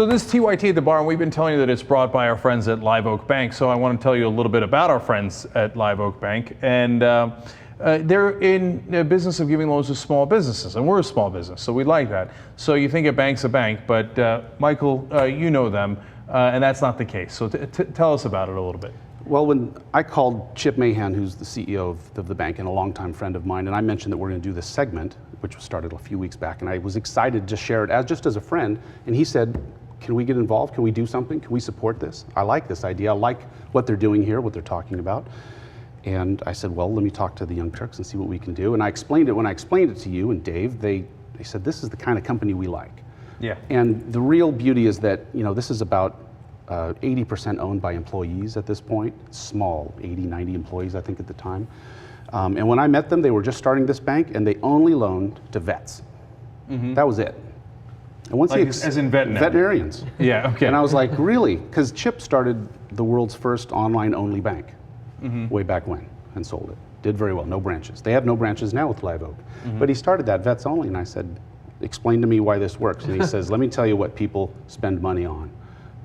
So this is TYT at the bar, and we've been telling you that it's brought by our friends at Live Oak Bank. So I want to tell you a little bit about our friends at Live Oak Bank. And they're in the business of giving loans to small businesses, and we're a small business, so we like that. So you think a bank's a bank, but Michael, you know them, and that's not the case. So tell us about it a little bit. Well, when I called Chip Mahan, who's the CEO of the bank and a longtime friend of mine, and I mentioned that we're going to do this segment, which was started a few weeks back, and I was excited to share it just as a friend, and he said, can we get involved? Can we do something? Can we support this? I like this idea. I like what they're doing here, what they're talking about. And I said, well, let me talk to the Young Turks and see what we can do. And I explained it. When I explained it to you and Dave, they said, this is the kind of company we like. Yeah. And the real beauty is that, you know, this is about 80% owned by employees at this point, small, 80, 90 employees, I think, at the time. And when I met them, they were just starting this bank, and they only loaned to vets. Mm-hmm. That was it. And once like as in veterinarians. Yeah, okay. And I was like, really? Because Chip started the world's first online-only bank way back when and sold it. Did very well, no branches. They have no branches now with Live Oak. But he started that vets only, and I said, explain to me why this works. And he says, let me tell you what people spend money on,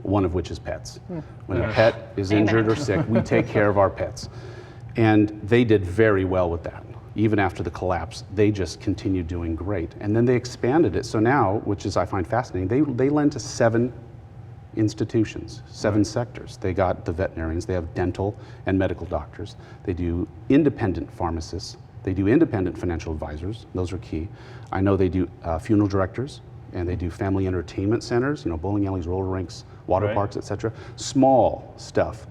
one of which is pets. When a pet is injured or sick, we take care of our pets. And they did very well with that. Even after the collapse, they just continued doing great. And then they expanded it. So now, which is I find fascinating, they lend to 7 institutions, 7 sectors. They got the veterinarians, they have dental and medical doctors. They do independent pharmacists. They do independent financial advisors. Those are key. I know they do funeral directors, and they do family entertainment centers, you know, bowling alleys, roller rinks, water parks, etc. Small stuff.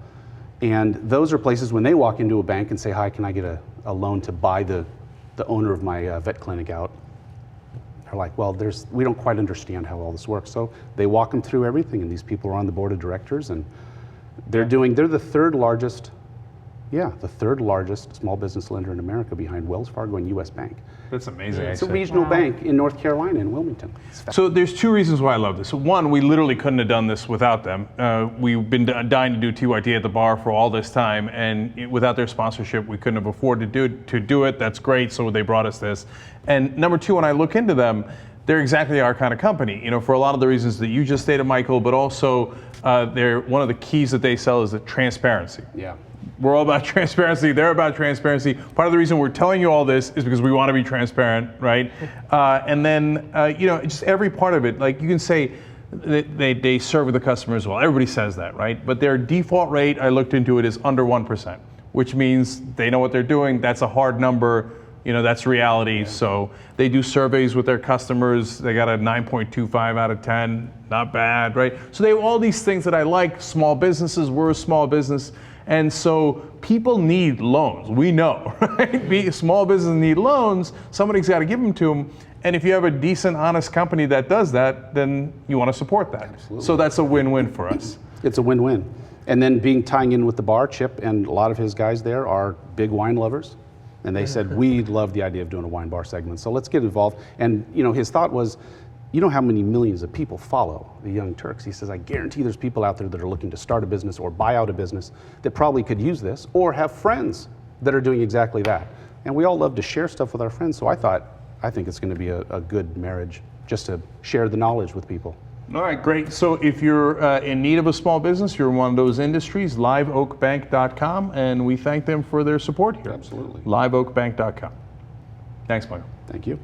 And those are places when they walk into a bank and say, hi, can I get a loan to buy the owner of my vet clinic out? They're like, well, we don't quite understand how all this works. So they walk them through everything, and these people are on the board of directors, and they're the third largest small business lender in America behind Wells Fargo and US Bank. That's amazing. It's a regional bank in North Carolina, in Wilmington. So there's 2 reasons why I love this. One, we literally couldn't have done this without them. We've been dying to do TYT at the bar for all this time, and without their sponsorship, we couldn't have afforded to do it. That's great, so they brought us this. And number 2, when I look into them, they're exactly our kind of company, you know, for a lot of the reasons that you just stated, Michael, but also one of the keys that they sell is the transparency. Yeah. We're all about transparency. They're about transparency. Part of the reason we're telling you all this is because we want to be transparent, right? And then, you know, just every part of it, like you can say they serve the customers well. Everybody says that, right? But their default rate, I looked into it, is under 1%, which means they know what they're doing. That's a hard number. You know, that's reality. Yeah. So they do surveys with their customers. They got a 9.25 out of 10. Not bad, right? So they have all these things that I like. Small businesses, we're a small business. And so people need loans. We know, right? Small businesses need loans. Somebody's got to give them to them. And if you have a decent, honest company that does that, then you want to support that. Absolutely. So that's a win-win for us. It's a win-win. And then tying in with the bar, Chip and a lot of his guys there are big wine lovers. And they said, we love the idea of doing a wine bar segment, so let's get involved. And you know, his thought was, you know how many millions of people follow the Young Turks? He says, I guarantee there's people out there that are looking to start a business or buy out a business that probably could use this, or have friends that are doing exactly that. And we all love to share stuff with our friends, so I think it's going to be a good marriage just to share the knowledge with people. All right, great. So if you're in need of a small business, you're in one of those industries, liveoakbank.com, and we thank them for their support here. Absolutely. Liveoakbank.com. Thanks, Michael. Thank you.